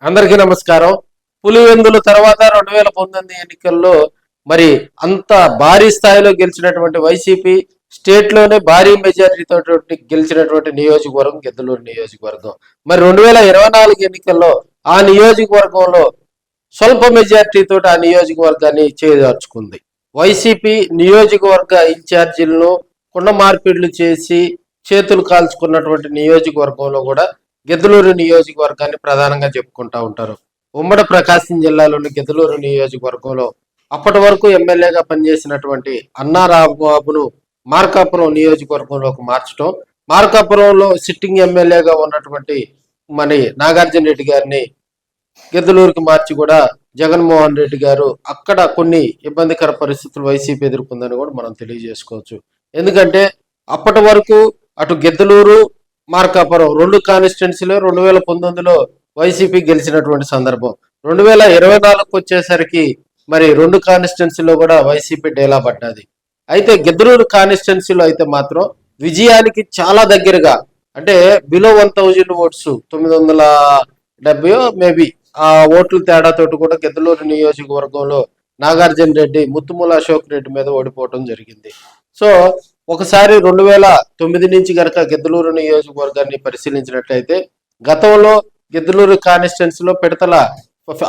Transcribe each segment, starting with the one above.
అందరికీ నమస్కారం. పులివెందుల తర్వాత 2019 ఎన్నికల్లో మరి అంత భారీ స్థాయిలో గెలిచినటువంటి వైసీపీ స్టేట్ లోనే భారీ మెజారిటీతో గెలిచినటువంటి నియోజకవర్గం గిద్దలూరు నియోజకవర్గం. మరి 2024 ఎన్నికల్లో ఆ నియోజకవర్గంలో స్వల్ప మెజారిటీతో ఆ నియోజకవర్గాన్ని చేజార్చుకుంది. వైసీపీ నియోజకవర్గ ఇన్ఛార్జీలను కుండ మార్పిడ్లు చేసి చేతులు కాల్చుకున్నటువంటి నియోజకవర్గంలో కూడా గిద్దలూరు నియోజకవర్గాన్ని ప్రధానంగా చెప్పుకుంటా ఉంటారు. ఉమ్మడి ప్రకాశం జిల్లాలోని గిద్దలూరు నియోజకవర్గంలో అప్పటి వరకు ఎమ్మెల్యేగా పనిచేసినటువంటి అన్నా రాంబాబును మార్కాపురం నియోజకవర్గంలోకి మార్చడం, మార్కాపురంలో సిట్టింగ్ ఎమ్మెల్యేగా ఉన్నటువంటి నాగార్జున రెడ్డి గారిని గిద్దలూరుకి మార్చి కూడా జగన్మోహన్ రెడ్డి గారు అక్కడ కొన్ని ఇబ్బందికర పరిస్థితులు వైసీపీ ఎదుర్కొందని కూడా మనం తెలియజేసుకోవచ్చు. ఎందుకంటే అప్పటి వరకు అటు గిద్దలూరు మార్కాపురం రెండు కాన్స్టిట్యున్సీలో 2019లో వైసీపీ గెలిచినటువంటి సందర్భం. 2024కు వచ్చేసరికి మరి రెండు కాన్స్టిట్యున్సీలో కూడా వైసీపీ డేలా పడ్డది. అయితే గిద్దలూరు కాన్స్టిట్యున్సీలో అయితే మాత్రం విజయానికి చాలా దగ్గరగా, అంటే బిలో 1000 ఓట్స్ 970 మేబీ ఆ ఓట్ల తేడాతోటి కూడా గిద్దలూరు నియోజకవర్గంలో నాగార్జున రెడ్డి ముత్తుమూల అశోక్ రెడ్డి మీద ఓడిపోవడం జరిగింది. సో ఒకసారి 2009 నుంచి గనక గిద్దలూరు నియోజకవర్గాన్ని పరిశీలించినట్లయితే గతంలో గిద్దలూరు కాన్స్టిట్యున్సీలో పిడతల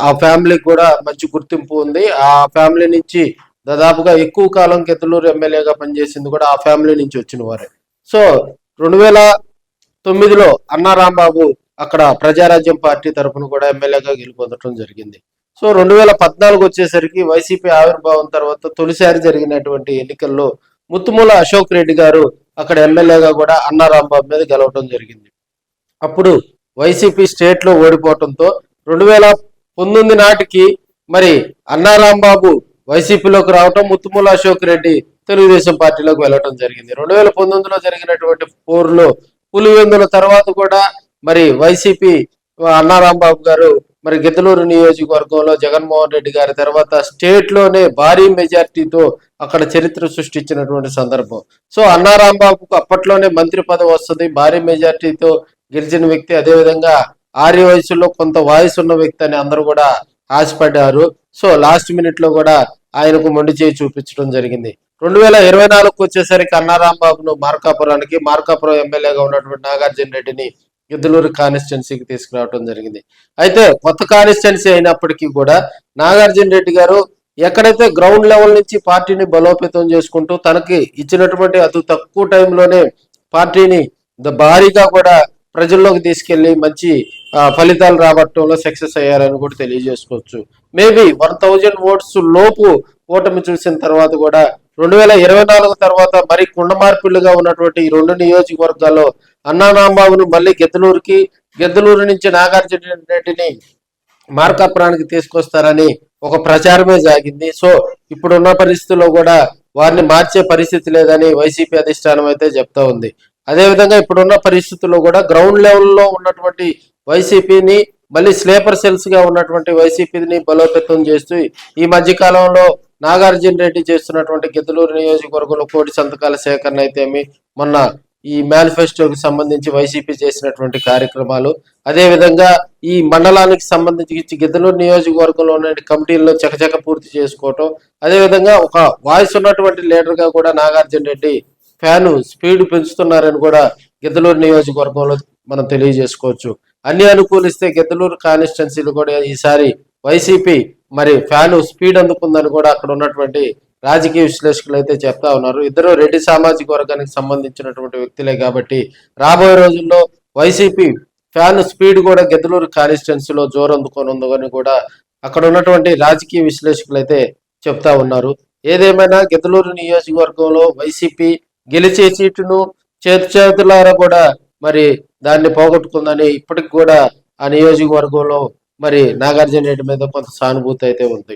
ఆ ఫ్యామిలీకి కూడా మంచి గుర్తింపు ఉంది. ఆ ఫ్యామిలీ నుంచి దాదాపుగా ఎక్కువ కాలం గిద్దలూరు ఎమ్మెల్యేగా పనిచేసింది కూడా ఆ ఫ్యామిలీ నుంచి వచ్చిన వారే. సో 2009లో అన్నా రాంబాబు అక్కడ ప్రజారాజ్యం పార్టీ తరఫున కూడా ఎమ్మెల్యేగా గెలుపొందడం జరిగింది. సో 2014 వచ్చేసరికి వైసీపీ ఆవిర్భావం తర్వాత తొలిసారి జరిగినటువంటి ఎన్నికల్లో ముత్తుమూల అశోక్ రెడ్డి గారు అక్కడ ఎమ్మెల్యేగా కూడా అన్నా రాంబాబు మీద గెలవడం జరిగింది. అప్పుడు వైసీపీ స్టేట్ లో ఓడిపోవడంతో 2019 నాటికి మరి అన్నా రాంబాబు వైసీపీలోకి రావటం, ముత్తుమూల అశోక్ రెడ్డి తెలుగుదేశం పార్టీలోకి వెళ్ళటం జరిగింది. 2019లో జరిగినటువంటి పోరులో పులివెందుల తర్వాత కూడా మరి వైసీపీ అన్నా రాంబాబు గారు మరి గిద్దలూరు నియోజకవర్గంలో జగన్మోహన్ రెడ్డి గారి తర్వాత స్టేట్ లోనే భారీ మెజార్టీతో అక్కడ చరిత్ర సృష్టించినటువంటి సందర్భం. సో అన్నా రాంబాబుకు అప్పట్లోనే మంత్రి పదవి వస్తుంది, భారీ మెజార్టీతో గెలిచిన వ్యక్తి, అదేవిధంగా ఆర్య వయసులో కొంత వాయిస్ ఉన్న వ్యక్తి అని అందరూ కూడా ఆశపడ్డారు. సో లాస్ట్ మినిట్ లో కూడా ఆయనకు మొండి చేయి చూపించడం జరిగింది. 2024కు వచ్చేసరికి అన్నా రాంబాబును మార్కాపురం ఎమ్మెల్యేగా ఉన్నటువంటి నాగార్జున రెడ్డిని గిద్దలూరు కాన్స్టిట్యున్సీకి తీసుకురావడం జరిగింది. అయితే కొత్త కాన్స్టిట్యున్సీ అయినప్పటికీ కూడా నాగార్జున రెడ్డి గారు ఎక్కడైతే గ్రౌండ్ లెవెల్ నుంచి పార్టీని బలోపేతం చేసుకుంటూ తనకి ఇచ్చినటువంటి అతి తక్కువ టైంలోనే పార్టీని భారీగా కూడా ప్రజల్లోకి తీసుకెళ్లి మంచి ఫలితాలు రాబట్టడంలో సక్సెస్ అయ్యారని కూడా తెలియజేసుకోవచ్చు. మేబీ 1000 ఓట్స్ లోపు ఓటమి చూసిన తర్వాత కూడా 2024 తర్వాత మరి కుండ మార్పిళ్లుగా ఉన్నటువంటి ఈ రెండు నియోజకవర్గాల్లో అన్నా రాంబాబును మళ్ళీ గిద్దలూరు నుంచి నాగార్జున రెడ్డిని మార్కాపురానికి తీసుకొస్తారని ఒక ప్రచారమే సాగింది. సో ఇప్పుడున్న పరిస్థితుల్లో కూడా వారిని మార్చే పరిస్థితి లేదని వైసీపీ అధిష్టానం అయితే చెప్తా ఉంది. అదేవిధంగా ఇప్పుడున్న పరిస్థితుల్లో కూడా గ్రౌండ్ లెవెల్లో ఉన్నటువంటి వైసీపీని మళ్ళీ స్లీపర్ సెల్స్ గా ఉన్నటువంటి వైసీపీని బలోపేతం చేస్తూ ఈ మధ్య కాలంలో నాగార్జున రెడ్డి చేస్తున్నటువంటి గిద్దలూరు నియోజకవర్గంలో కోటి సంతకాల సేకరణ అయితేమి, మొన్న ఈ మేనిఫెస్టోకి సంబంధించి వైసీపీ చేసినటువంటి కార్యక్రమాలు, అదేవిధంగా ఈ మండలానికి సంబంధించి గిద్దలూరు నియోజకవర్గంలో ఉన్న కమిటీల్లో చకచక పూర్తి చేసుకోవటం, అదేవిధంగా ఒక వాయిస్ ఉన్నటువంటి లీడర్ గా కూడా నాగార్జున రెడ్డి ఫ్యాను స్పీడ్ పెంచుతున్నారని కూడా గిద్దలూరు నియోజకవర్గంలో మనం తెలియజేసుకోవచ్చు. అన్ని అనుకూలిస్తే గిద్దలూరు కాన్స్టిట్యున్సీలు కూడా ఈసారి వైసీపీ మరి ఫ్యాను స్పీడ్ అందుకుందని కూడా అక్కడ ఉన్నటువంటి రాజకీయ విశ్లేషకులు అయితే చెప్తా ఉన్నారు. ఇద్దరు రెడ్డి సామాజిక వర్గానికి సంబంధించినటువంటి వ్యక్తులే కాబట్టి రాబోయే రోజుల్లో వైసీపీ ఫ్యాన్ స్పీడ్ కూడా గిద్దలూరు కాన్స్టిట్యున్సీలో జోరందుకోనుందని కూడా అక్కడ ఉన్నటువంటి రాజకీయ విశ్లేషకులు అయితే చెప్తా ఉన్నారు. ఏదేమైనా గిద్దలూరు నియోజకవర్గంలో వైసీపీ గెలిచే సీటును చేతులారా కూడా మరి దాన్ని పోగొట్టుకుందని ఇప్పటికి కూడా ఆ నియోజకవర్గంలో మరి నాగార్జున రెడ్డి మీద కొంత సానుభూతి అయితే ఉంది.